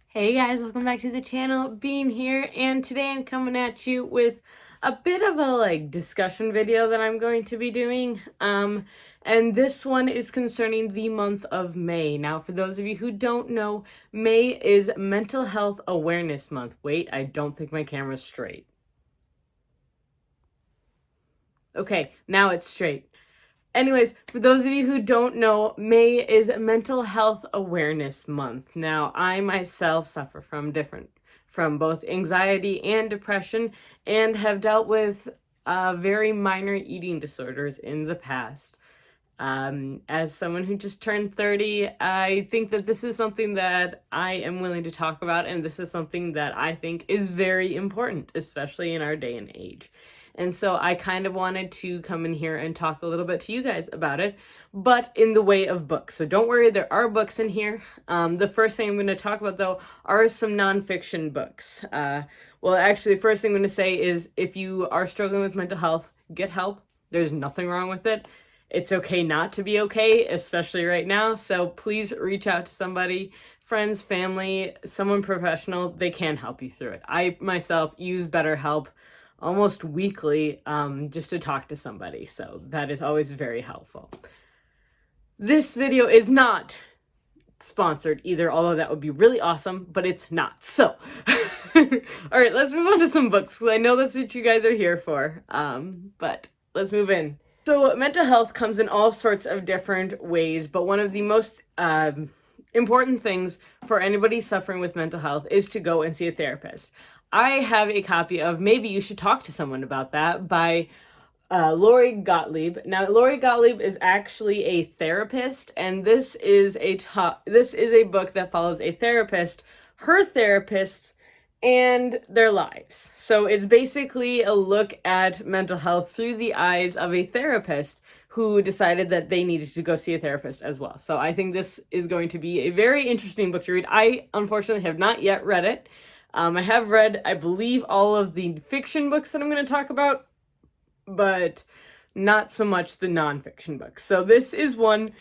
Hey guys, welcome back to the channel. Bean here, and today I'm coming at you with a bit of a discussion video that I'm going to be doing. And this one is concerning the month of May. Now, for those of you who don't know, May is Mental Health Awareness Month. Wait, I don't think my camera's straight. Okay, now it's straight. Anyways, for those of you who don't know, May is Mental Health Awareness Month. Now, I myself suffer from both anxiety and depression, and have dealt with very minor eating disorders in the past. As someone who just turned 30, I think that this is something that I am willing to talk about, and this is something that I think is very important, especially in our day and age. And so I kind of wanted to come in here and talk a little bit to you guys about it, but in the way of books. So don't worry, there are books in here. The first thing I'm going to talk about, though, are some nonfiction books. Well, actually, the first thing I'm going to say is if you are struggling with mental health, get help. There's nothing wrong with it. It's okay not to be okay, especially right now. So please reach out to somebody, friends, family, someone professional. They can help you through it. I myself use BetterHelp almost weekly just to talk to somebody. So that is always very helpful. This video is not sponsored either, although that would be really awesome, but it's not. So, all right, let's move on to some books because I know that's what you guys are here for. But let's move in. So mental health comes in all sorts of different ways, but one of the most important things for anybody suffering with mental health is to go and see a therapist. I have a copy of Maybe You Should Talk to Someone About That by Lori Gottlieb. Now, Lori Gottlieb is actually a therapist, and this is a book that follows a therapist, her therapists, and their lives. So it's basically a look at mental health through the eyes of a therapist who decided that they needed to go see a therapist as well. So I think this is going to be a very interesting book to read. I unfortunately have not yet read it. I have read, I believe, all of the fiction books that I'm going to talk about, but not so much the nonfiction books. So this is one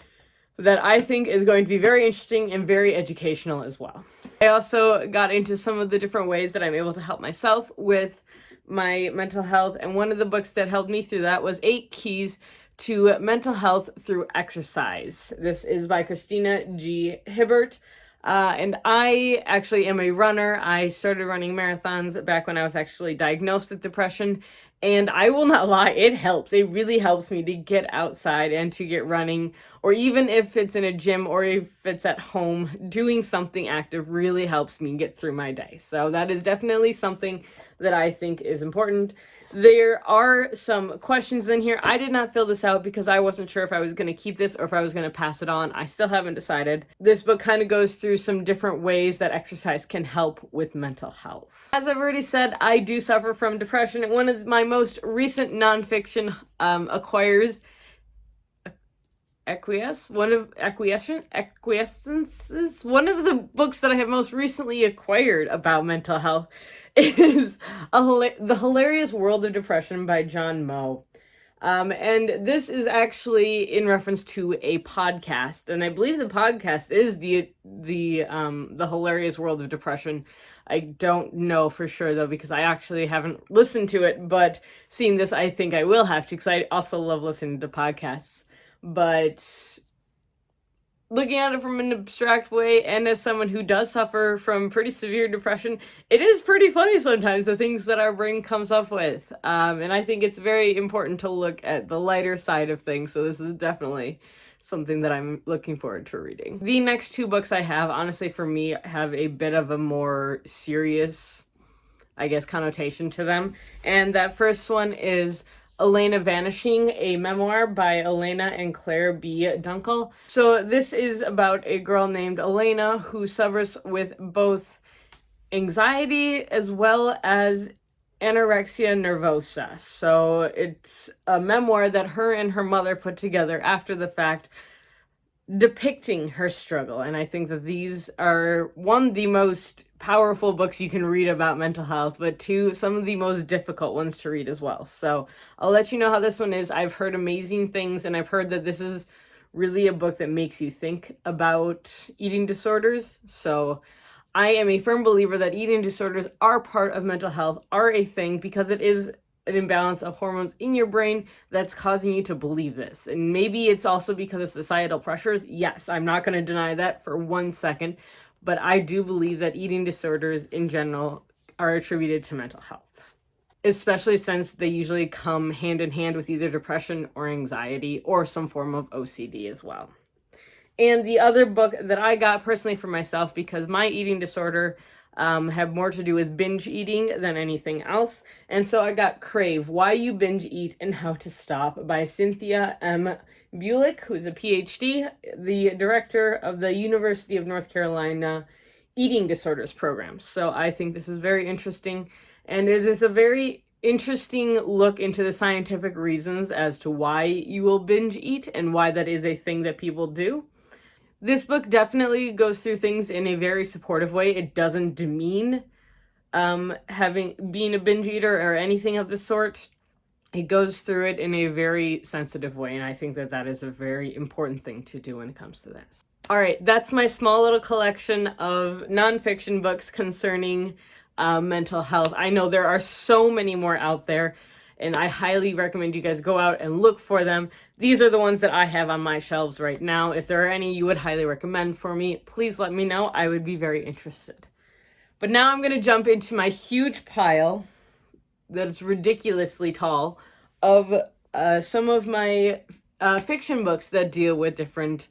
that I think is going to be very interesting and very educational as well. I also got into some of the different ways that I'm able to help myself with my mental health, and one of the books that helped me through that was 8 Keys to Mental Health Through Exercise. This is by Christina G. Hibbert. And I actually am a runner. I started running marathons back when I was actually diagnosed with depression. And I will not lie, it helps. It really helps me to get outside and to get running, or even if it's in a gym or if it's at home, doing something active really helps me get through my day. So that is definitely something that I think is important. There are some questions in here. I did not fill this out because I wasn't sure if I was going to keep this or if I was going to pass it on. I still haven't decided. This book kind of goes through some different ways that exercise can help with mental health. As I've already said, I do suffer from depression, and one of my most recent nonfiction acquires one of the books that I have most recently acquired about mental health is The Hilarious World of Depression by John Moe. And this is actually in reference to a podcast, and I believe the podcast is the Hilarious World of Depression. I don't know for sure though, because I actually haven't listened to it, but seeing this, I think I will have to, because I also love listening to podcasts. But looking at it from an abstract way, and as someone who does suffer from pretty severe depression, it is pretty funny sometimes, the things that our brain comes up with. And I think it's very important to look at the lighter side of things, so this is definitely something that I'm looking forward to reading. The next 2 books I have, honestly, for me, have a bit of a more serious, I guess, connotation to them. And that first one is Elena Vanishing, a memoir by Elena and Claire B. Dunkel. So this is about a girl named Elena who suffers with both anxiety as well as anorexia nervosa. So it's a memoir that her and her mother put together after the fact, depicting her struggle. And I think that these are, one, the most powerful books you can read about mental health, but 2, some of the most difficult ones to read as well. So I'll let you know how this one is. I've heard amazing things, and I've heard that this is really a book that makes you think about eating disorders. So I am a firm believer that eating disorders are part of mental health, are a thing, because it is an imbalance of hormones in your brain that's causing you to believe this. And maybe it's also because of societal pressures. Yes, I'm not going to deny that for 1 second, but I do believe that eating disorders in general are attributed to mental health, especially since they usually come hand in hand with either depression or anxiety or some form of OCD as well. And the other book that I got personally for myself, because my eating disorder had more to do with binge eating than anything else. And so I got Crave, Why You Binge Eat and How to Stop by Cynthia M. Bulick, who's a PhD, the director of the University of North Carolina Eating Disorders Program. So I think this is very interesting. And it is a very interesting look into the scientific reasons as to why you will binge eat and why that is a thing that people do. This book definitely goes through things in a very supportive way. It doesn't demean being a binge eater or anything of the sort. It goes through it in a very sensitive way, and I think that that is a very important thing to do when it comes to this. All right, that's my small little collection of nonfiction books concerning mental health. I know there are so many more out there, and I highly recommend you guys go out and look for them. These are the ones that I have on my shelves right now. If there are any you would highly recommend for me, please let me know. I would be very interested. But now I'm going to jump into my huge pile that's ridiculously tall of some of my fiction books that deal with different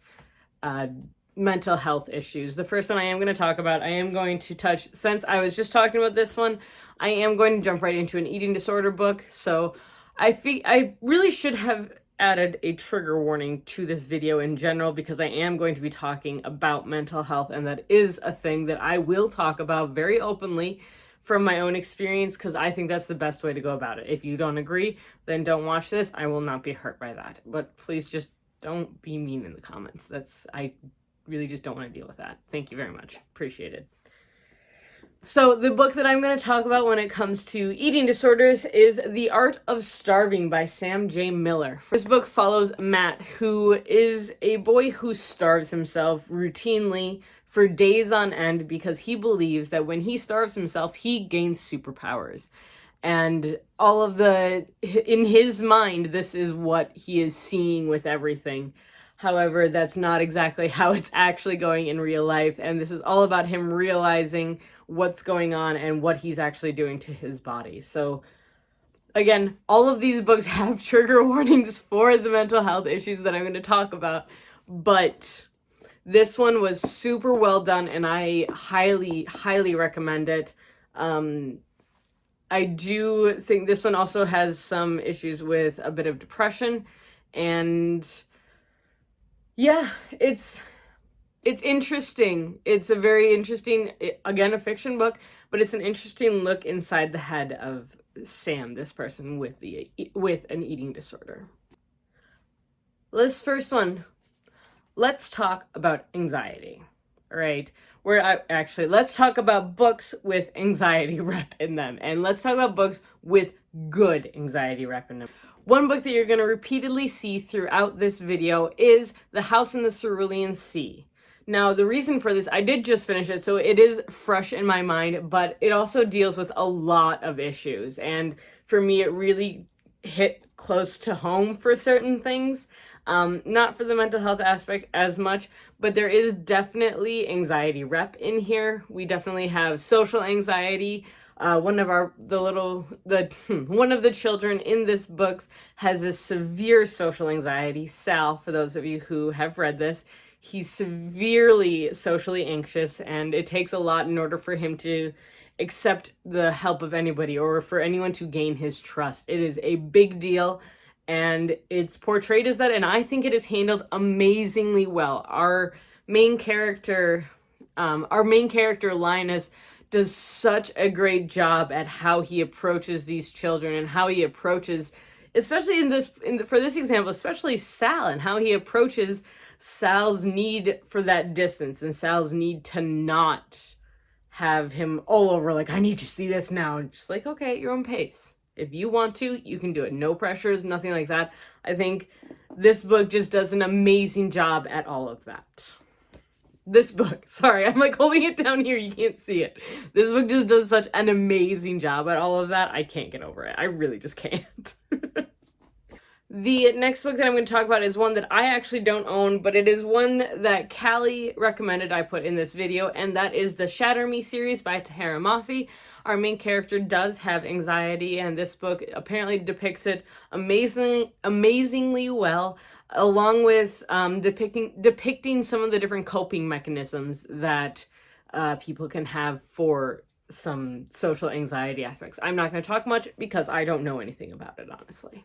mental health issues. The first one I am going to talk about, I am going to touch, since I was just talking about this one, I am going to jump right into an eating disorder book. So I really should have added a trigger warning to this video in general, because I am going to be talking about mental health, and that is a thing that I will talk about very openly from my own experience, because I think that's the best way to go about it. If you don't agree, then don't watch this. I will not be hurt by that. But please just don't be mean in the comments. I really just don't want to deal with that. Thank you very much. Appreciate it. So the book that I'm going to talk about when it comes to eating disorders is The Art of Starving by Sam J. Miller. This book follows Matt, who is a boy who starves himself routinely for days on end because he believes that when he starves himself, he gains superpowers. And in his mind, this is what he is seeing with everything. However, that's not exactly how it's actually going in real life. And this is all about him realizing what's going on and what he's actually doing to his body. So again, all of these books have trigger warnings for the mental health issues that I'm going to talk about. But this one was super well done, and I highly, highly recommend it. I do think this one also has some issues with a bit of depression, and yeah, it's interesting. It's a very interesting, again, a fiction book, but it's an interesting look inside the head of Sam, this person with an eating disorder. This first one, let's talk about anxiety. All right, let's talk about books with anxiety rep in them, and let's talk about books with good anxiety rep in them. One book that you're going to repeatedly see throughout this video is The House in the Cerulean Sea. Now, the reason for this, I did just finish it, so it is fresh in my mind, but it also deals with a lot of issues. And for me, it really hit close to home for certain things. Not for the mental health aspect as much, but there is definitely anxiety rep in here. We definitely have social anxiety. One of the children in this book has a severe social anxiety. Sal, for those of you who have read this, he's severely socially anxious, and it takes a lot in order for him to accept the help of anybody or for anyone to gain his trust. It is a big deal, and it's portrayed as that, and I think it is handled amazingly well. Our main character, Linus, does such a great job at how he approaches these children and how he approaches, especially for this example, especially Sal, and how he approaches Sal's need for that distance and Sal's need to not have him all over, like, I need to see this now. And just like, okay, at your own pace. If you want to, you can do it. No pressures, nothing like that. I think this book just does an amazing job at all of that. This book, sorry, I'm like holding it down here, you can't see it. This book just does such an amazing job at all of that. I can't get over it. I really just can't. The next book that I'm going to talk about is one that I actually don't own, but it is one that Callie recommended I put in this video, and that is the Shatter Me series by Tahara Mafi. Our main character does have anxiety, and this book apparently depicts it amazingly well, along with depicting some of the different coping mechanisms that people can have for some social anxiety aspects. I'm not going to talk much because I don't know anything about it, honestly.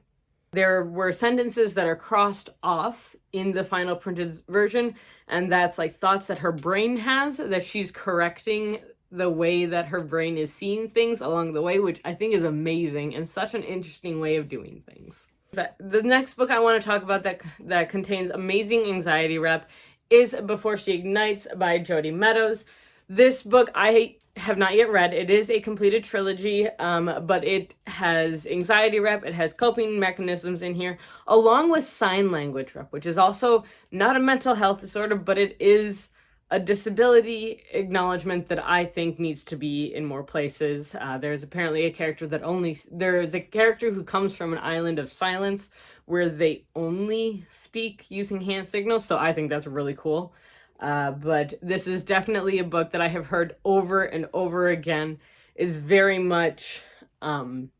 There were sentences that are crossed off in the final printed version, and that's like thoughts that her brain has, that she's correcting the way that her brain is seeing things along the way, which I think is amazing and such an interesting way of doing things. The next book I want to talk about that contains amazing anxiety rep is Before She Ignites by Jodi Meadows. This book I have not yet read. It is a completed trilogy, but it has anxiety rep, it has coping mechanisms in here, along with sign language rep, which is also not a mental health disorder, but it is a disability acknowledgement that I think needs to be in more places. There's apparently a character there's a character who comes from an island of silence where they only speak using hand signals, so I think that's really cool. But this is definitely a book that I have heard over and over again is very much along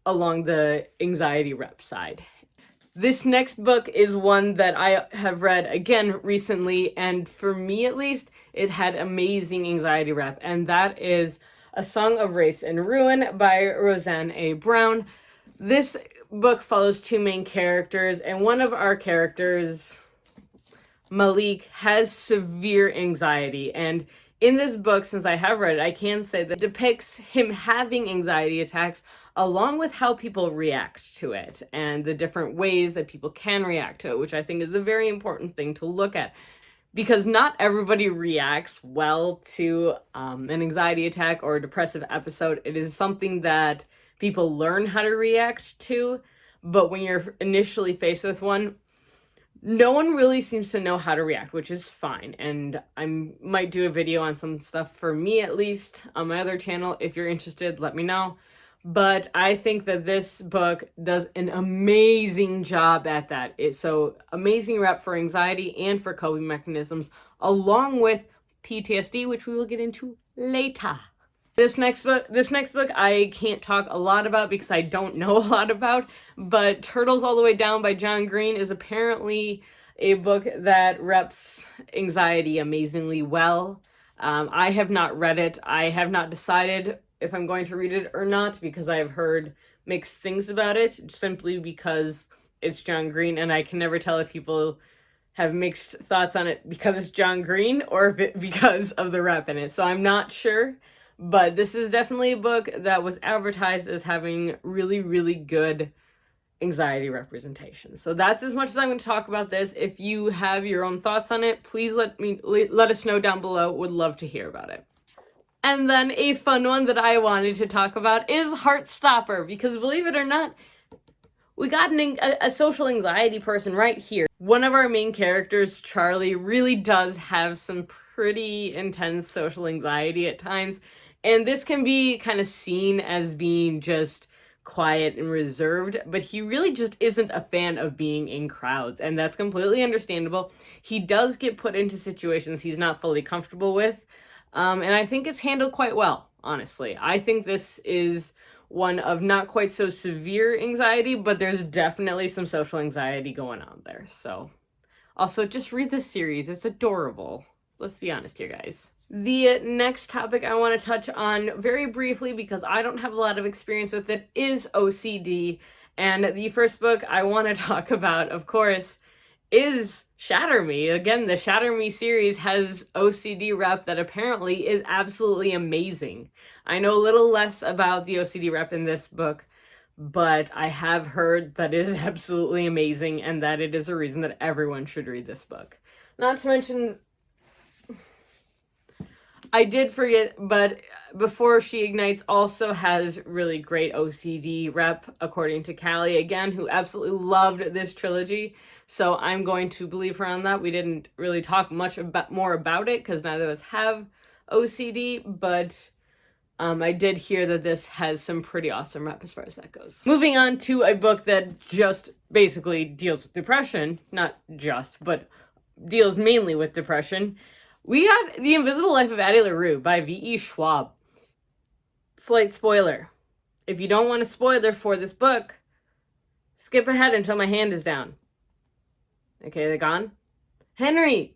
the anxiety rep side. This next book is one that I have read again recently, and for me at least, it had amazing anxiety rep, and that is A Song of Wraiths and Ruin by Roseanne A. Brown. This book follows two main characters, and one of our characters, Malik, has severe anxiety, and in this book, since I have read it, I can say that it depicts him having anxiety attacks along with how people react to it and the different ways that people can react to it, which I think is a very important thing to look at, because not everybody reacts well to an anxiety attack or a depressive episode. It is something that people learn how to react to, but when you're initially faced with one, no one really seems to know how to react, which is fine. And I might do a video on some stuff, for me at least, on my other channel. If you're interested, let me know. But I think that this book does an amazing job at that. So amazing rep for anxiety and for coping mechanisms, along with PTSD, which we will get into later. This next book I can't talk a lot about because I don't know a lot about, but Turtles All the Way Down by John Green is apparently a book that reps anxiety amazingly well. I have not read it. I have not decided if I'm going to read it or not because I have heard mixed things about it, simply because it's John Green, and I can never tell if people have mixed thoughts on it because it's John Green or if it because of the rep in it. So I'm not sure. But this is definitely a book that was advertised as having really, really good anxiety representation. So that's as much as I'm going to talk about this. If you have your own thoughts on it, please let us know down below. Would love to hear about it. And then a fun one that I wanted to talk about is Heartstopper, because believe it or not, we got a social anxiety person right here. One of our main characters, Charlie, really does have some pretty intense social anxiety at times. And this can be kind of seen as being just quiet and reserved, but he really just isn't a fan of being in crowds, and that's completely understandable. He does get put into situations he's not fully comfortable with, and I think it's handled quite well, honestly. I think this is one of not quite so severe anxiety, but there's definitely some social anxiety going on there. So also, just read this series. It's adorable. Let's be honest here, guys. The next topic I want to touch on very briefly, because I don't have a lot of experience with it, is OCD. And the first book I want to talk about, of course, is Shatter Me. Again, the Shatter Me series has OCD rep that apparently is absolutely amazing. I know a little less about the OCD rep in this book, but I have heard that it is absolutely amazing and that it is a reason that everyone should read this book. Not to mention, I did forget, but Before She Ignites also has really great OCD rep, according to Callie, again, who absolutely loved this trilogy. So I'm going to believe her on that. We didn't really talk much more about it because neither of us have OCD, but I did hear that this has some pretty awesome rep as far as that goes. Moving on to a book that just basically deals with depression, not just, but deals mainly with depression. We got The Invisible Life of Addie LaRue by V.E. Schwab. Slight spoiler. If you don't want a spoiler for this book, skip ahead until my hand is down. Okay, they're gone? Henry!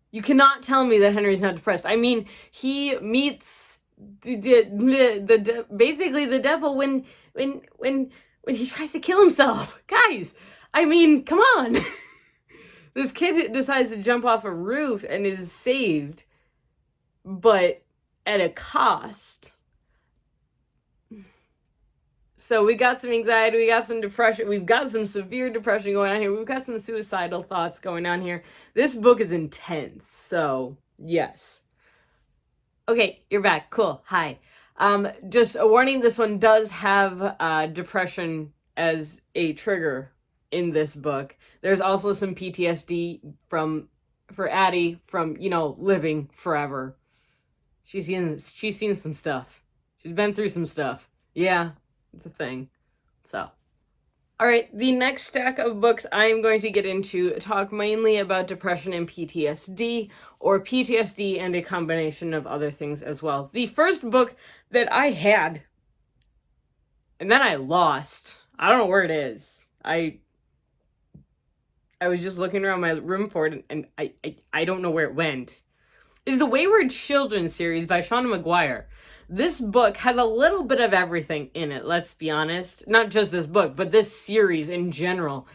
You cannot tell me that Henry's not depressed. I mean, he meets basically the devil when he tries to kill himself. Guys, I mean, come on. This kid decides to jump off a roof and is saved, but at a cost. So we got some anxiety, we got some depression, we've got some severe depression going on here, we've got some suicidal thoughts going on here. This book is intense, so yes. Okay, you're back. Cool. Hi. Just a warning, this one does have depression as a trigger in this book. There's also some PTSD for Addie from, living forever. She's seen some stuff. She's been through some stuff. Yeah, it's a thing. So, all right, the next stack of books I'm going to get into talk mainly about depression and PTSD, or PTSD and a combination of other things as well. The first book that I had, and then I lost. I don't know where it is. I was just looking around my room for it, and I don't know where it went. Is the Wayward Children series by Shauna McGuire. This book has a little bit of everything in it, let's be honest. Not just this book, but this series in general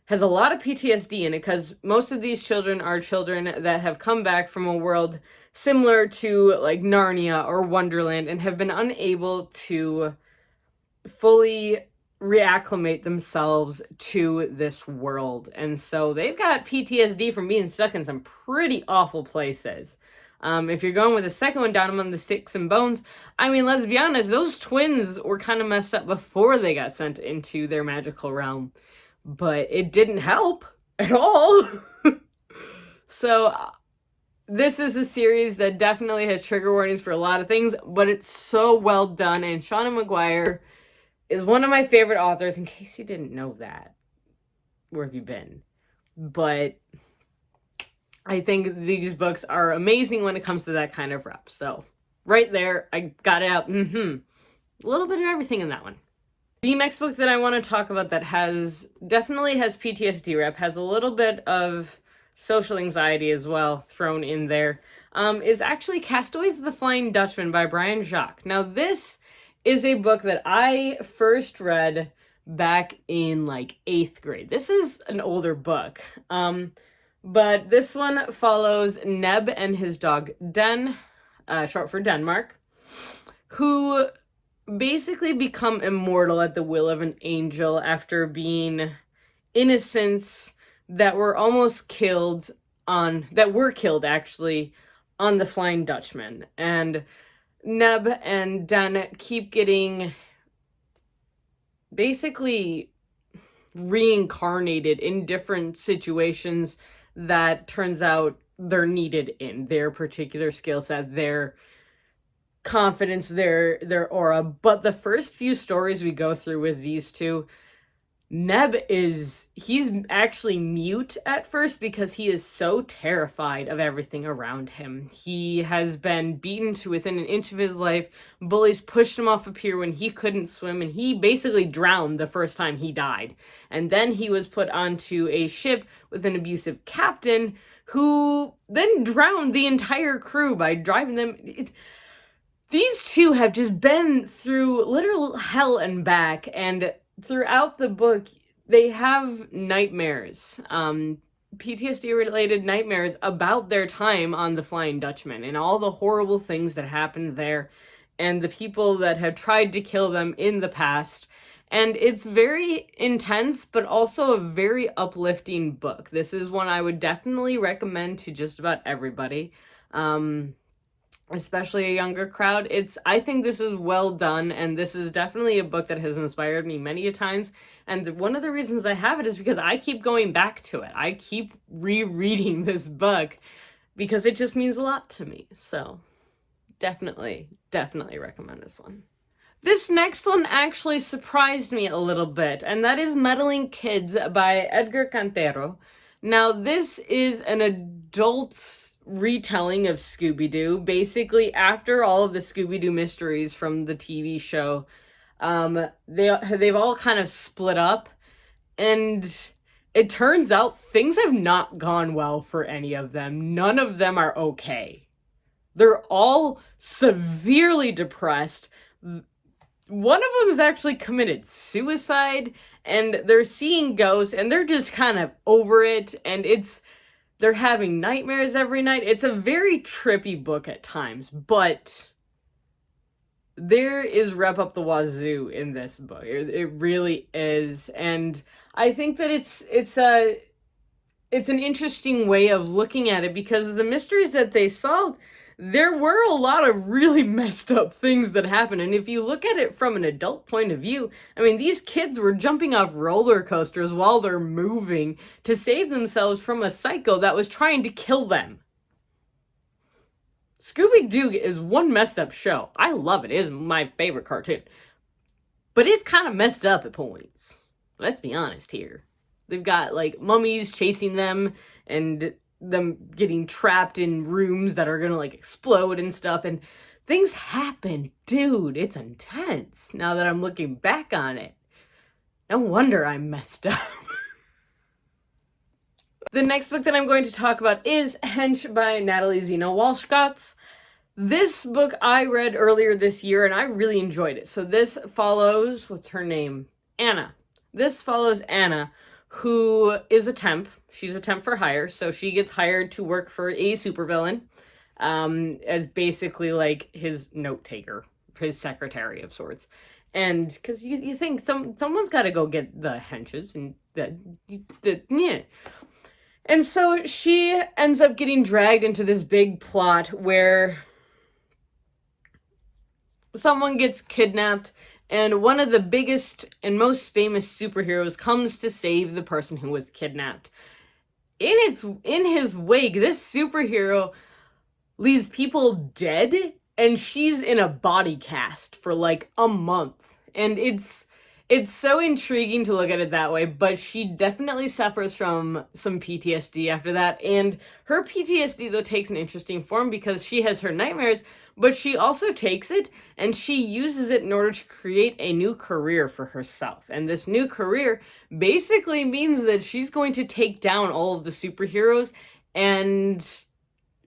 has a lot of PTSD in it, because most of these children are children that have come back from a world similar to like Narnia or Wonderland and have been unable to fully reacclimate themselves to this world. And so they've got PTSD from being stuck in some pretty awful places. If you're going with the second one, Down Among the Sticks and Bones, I mean, let's be honest, those twins were kind of messed up before they got sent into their magical realm. But it didn't help at all. So this is a series that definitely has trigger warnings for a lot of things, but it's so well done. And Shauna McGuire is one of my favorite authors, in case you didn't know that. Where have you been? But I think these books are amazing when it comes to that kind of rep. So right there, I got it out. A little bit of everything in that one. The next book that I want to talk about that definitely has PTSD rep, has a little bit of social anxiety as well thrown in there, is actually Castaways of the Flying Dutchman by Brian Jacques. Now this is a book that I first read back in like 8th grade. This is an older book. But this one follows Neb and his dog Den, short for Denmark, who basically become immortal at the will of an angel after being innocents that were killed actually on the Flying Dutchman. And Neb and Den keep getting basically reincarnated in different situations that turns out they're needed in their particular skill set, their confidence, their aura. But the first few stories we go through with these two, Neb he's actually mute at first because he is so terrified of everything around him. He has been beaten to within an inch of his life. Bullies pushed him off a pier when he couldn't swim, and he basically drowned the first time he died. And then he was put onto a ship with an abusive captain who then drowned the entire crew by driving them. These two have just been through literal hell and back, and throughout the book, they have nightmares, PTSD-related nightmares about their time on the Flying Dutchman and all the horrible things that happened there and the people that have tried to kill them in the past. And it's very intense, but also a very uplifting book. This is one I would definitely recommend to just about everybody. especially a younger crowd. I think this is well done, and this is definitely a book that has inspired me many a times. And one of the reasons I have it is because I keep going back to it. I keep rereading this book because it just means a lot to me. So definitely recommend this one. This next one actually surprised me a little bit, and that is Meddling Kids by Edgar Cantero. Now, this is an adult retelling of Scooby-Doo. Basically, after all of the Scooby-Doo mysteries from the TV show, they've all kind of split up, and it turns out things have not gone well for any of them. None of them are okay. They're all severely depressed. One of them has actually committed suicide, and they're seeing ghosts, and they're just kind of over it, and they're having nightmares every night. It's a very trippy book at times, but there is rep up the wazoo in this book. It really is, and I think that it's an interesting way of looking at it, because the mysteries that they solved, there were a lot of really messed up things that happened. And if you look at it from an adult point of view, I mean, these kids were jumping off roller coasters while they're moving to save themselves from a psycho that was trying to kill them. Scooby-Doo is one messed up show. I love it. It is my favorite cartoon. But it's kind of messed up at points. Let's be honest here. They've got, like, mummies chasing them, and them getting trapped in rooms that are gonna, like, explode and stuff, and things happen. Dude, it's intense now that I'm looking back on it. No wonder I'm messed up. The next book that I'm going to talk about is Hench by Natalie Zeno Walshcott. This book I read earlier this year, and I really enjoyed it. So this follows, what's her name? Anna. This follows Anna, who is a temp. She's a temp for hire, so she gets hired to work for a supervillain, as basically, like, his note taker, his secretary of sorts. And because you think someone's got to go get the henches, and yeah. And so she ends up getting dragged into this big plot where someone gets kidnapped, and one of the biggest and most famous superheroes comes to save the person who was kidnapped. In his wake, this superhero leaves people dead, and she's in a body cast for like a month. And it's so intriguing to look at it that way, but she definitely suffers from some PTSD after that. And her PTSD, though, takes an interesting form because she has her nightmares, but she also takes it and she uses it in order to create a new career for herself. And this new career basically means that she's going to take down all of the superheroes and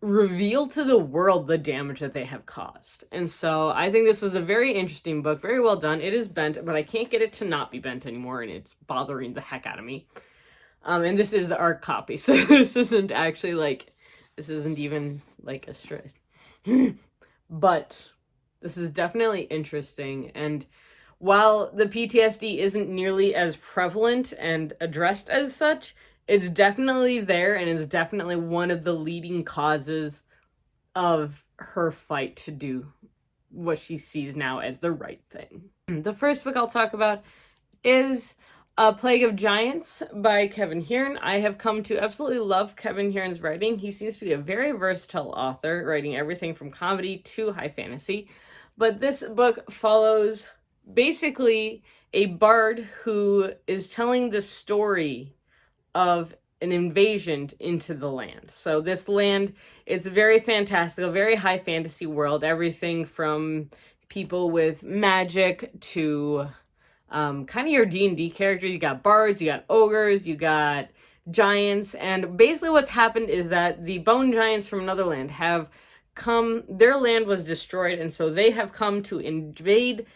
reveal to the world the damage that they have caused. And so I think this was a very interesting book, very well done. It is bent, but I can't get it to not be bent anymore, and it's bothering the heck out of me. And this is the ARC copy, so this isn't even like a stress. But this is definitely interesting, and while the PTSD isn't nearly as prevalent and addressed as such, it's definitely there, and is definitely one of the leading causes of her fight to do what she sees now as the right thing. The first book I'll talk about is A Plague of Giants by Kevin Hearn. I have come to absolutely love Kevin Hearn's writing. He seems to be a very versatile author, writing everything from comedy to high fantasy. But this book follows basically a bard who is telling the story of an invasion into the land. So this land, it's a very fantastical, very high fantasy world. Everything from people with magic to kind of your D&D characters. You got bards, you got ogres, you got giants. And basically what's happened is that the bone giants from another land have come, their land was destroyed, and so they have come to invade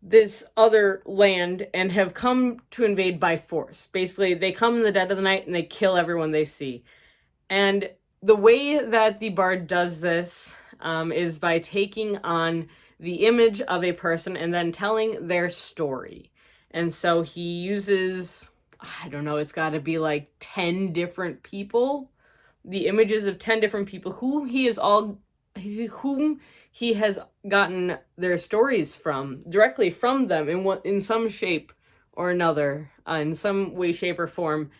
this other land and have come to invade by force. Basically, they come in the dead of the night and they kill everyone they see. And the way that the bard does this is by taking on the image of a person and then telling their story. And so he uses, I don't know, it's got to be like 10 different people, the images of 10 different people who he is all whom he has gotten their stories from, directly from them in some shape or another, in some way, shape, or form.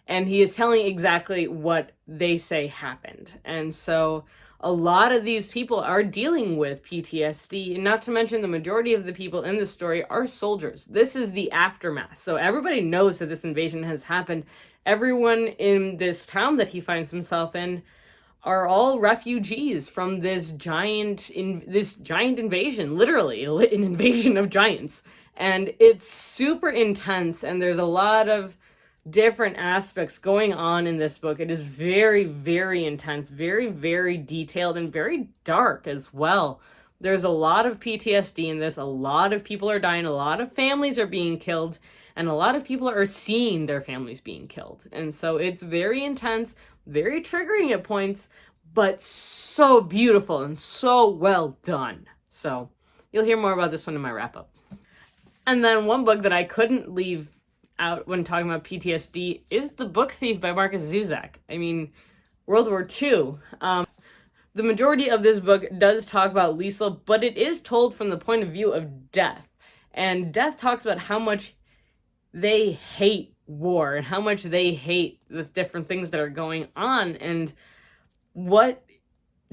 And he is telling exactly what they say happened. And so a lot of these people are dealing with PTSD, and not to mention the majority of the people in this story are soldiers. This is the aftermath. So everybody knows that this invasion has happened. Everyone in this town that he finds himself in are all refugees from this giant invasion, literally an invasion of giants. And it's super intense, and there's a lot of different aspects going on in this book. It is very, very intense, very, very detailed, and very dark as well. There's a lot of PTSD in this. A lot of people are dying. A lot of families are being killed. And a lot of people are seeing their families being killed. And so it's very intense, very triggering at points, but so beautiful and so well done. So you'll hear more about this one in my wrap up. And then one book that I couldn't leave out when talking about PTSD is The Book Thief by Markus Zusak. I mean, World War II. The majority of this book does talk about Liesl, but it is told from the point of view of Death. And Death talks about how much they hate war and how much they hate the different things that are going on, and what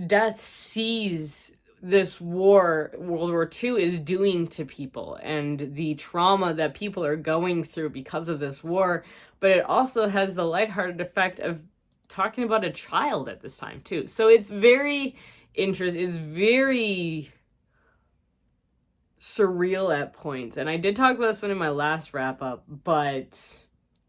Death sees this war, World War II, is doing to people, and the trauma that people are going through because of this war. But it also has the lighthearted effect of talking about a child at this time too. So it's very interesting. It's very surreal at points. And I did talk about this one in my last wrap up, but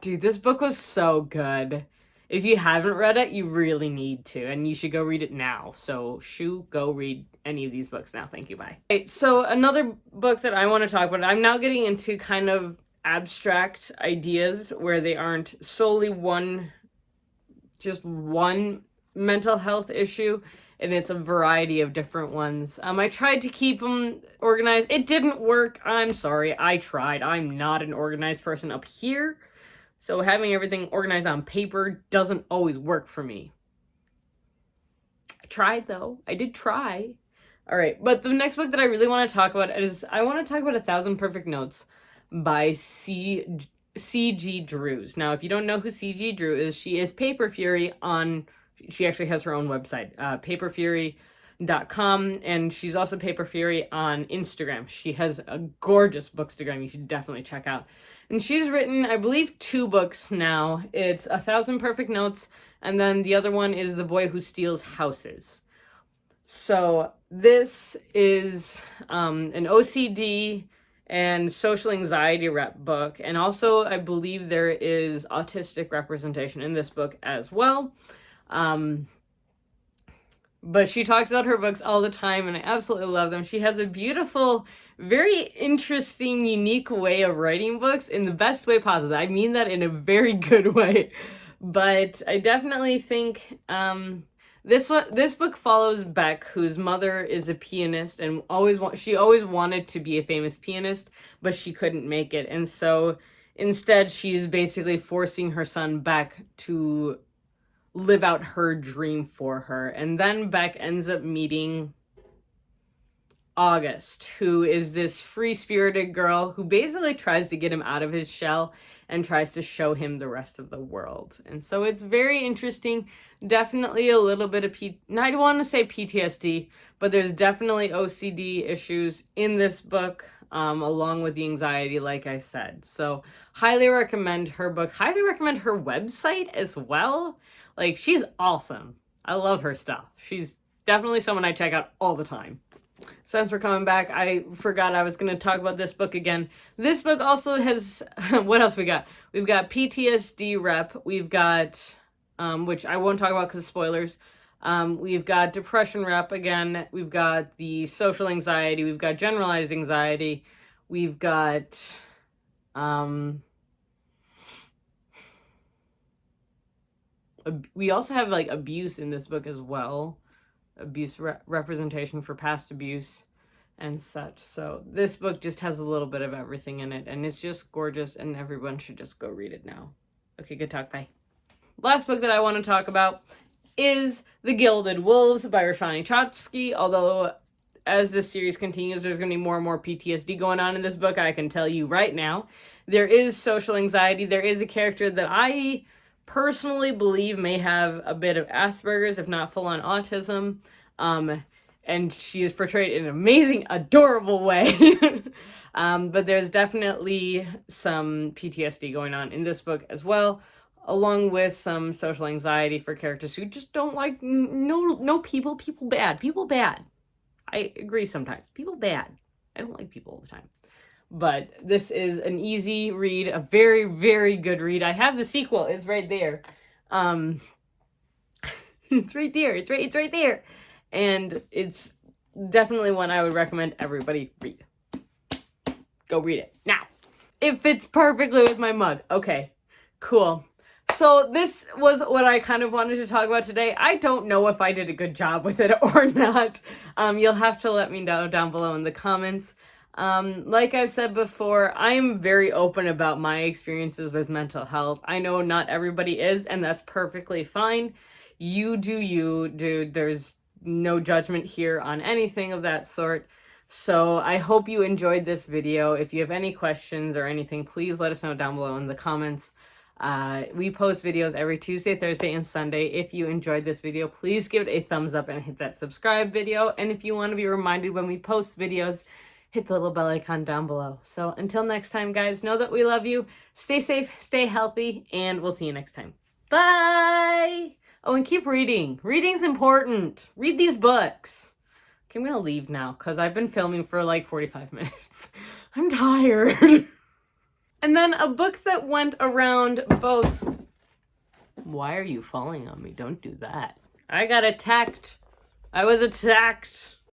dude, this book was so good. If you haven't read it, you really need to, and you should go read it now. So go read any of these books now. Thank you, bye. Okay, so another book that I want to talk about, I'm now getting into kind of abstract ideas where they aren't solely just one mental health issue, and it's a variety of different ones. I tried to keep them organized. It didn't work. I'm sorry. I tried. I'm not an organized person up here. So having everything organized on paper doesn't always work for me. I tried, though. I did try. All right, but the next book that I really want to talk about is, I want to talk about 1,000 Perfect Notes by C.G. Drews. Now, if you don't know who C.G. Drew is, she is Paper Fury she actually has her own website, paperfury.com, and she's also Paper Fury on Instagram. She has a gorgeous bookstagram you should definitely check out. And she's written, I believe, 2 books now. It's 1,000 Perfect Notes, and then the other one is The Boy Who Steals Houses. So this is an OCD and social anxiety rep book, and also I believe there is autistic representation in this book as well. But she talks about her books all the time, and I absolutely love them. She has a beautiful, very interesting, unique way of writing books in the best way possible. I mean that in a very good way. But I definitely think this book follows Beck, whose mother is a pianist, and she always wanted to be a famous pianist, but she couldn't make it. And so instead, she's basically forcing her son Beck to live out her dream for her. And then Beck ends up meeting August, who is this free-spirited girl who basically tries to get him out of his shell and tries to show him the rest of the world. And so it's very interesting. Definitely a little bit of I don't want to say PTSD, but there's definitely OCD issues in this book, along with the anxiety, like I said. So highly recommend her books. Highly recommend her website as well. Like, she's awesome. I love her stuff. She's definitely someone I check out all the time. Since we're coming back, I forgot I was going to talk about this book again. This book also has, what else we got? We've got PTSD rep. We've got, which I won't talk about because of spoilers. We've got depression rep again. We've got the social anxiety. We've got generalized anxiety. We've got, we also have like abuse in this book as well. Abuse representation for past abuse and such. So this book just has a little bit of everything in it, and it's just gorgeous, and everyone should just go read it now. Okay, good talk, bye. Last book that I want to talk about is The Gilded Wolves by Roshani Chokshi. Although, as this series continues, there's going to be more and more PTSD going on in this book, I can tell you right now. There is social anxiety. There is a character that I personally believe may have a bit of Asperger's, if not full-on autism. And she is portrayed in an amazing, adorable way. But there's definitely some PTSD going on in this book as well, along with some social anxiety for characters who just don't like people bad. I agree sometimes. People bad. I don't like people all the time. But this is an easy read, a very, very good read. I have the sequel. It's right there. It's right there. It's right there. And it's definitely one I would recommend everybody read. Go read it now. It fits perfectly with my mug. Okay, cool. So this was what I kind of wanted to talk about today. I don't know if I did a good job with it or not. You'll have to let me know down below in the comments. Like I've said before, I'm very open about my experiences with mental health. I know not everybody is, and that's perfectly fine. You do you, dude. There's no judgment here on anything of that sort. So I hope you enjoyed this video. If you have any questions or anything, please let us know down below in the comments. We post videos every Tuesday, Thursday, and Sunday. If you enjoyed this video, please give it a thumbs up and hit that subscribe video. And if you want to be reminded when we post videos, hit the little bell icon down below. So until next time, guys, know that we love you. Stay safe, stay healthy, and we'll see you next time. Bye! Oh, and keep reading. Reading's important. Read these books. Okay, I'm gonna leave now because I've been filming for like 45 minutes. I'm tired. And then a book that went around both... Why are you falling on me? Don't do that. I got attacked. I was attacked.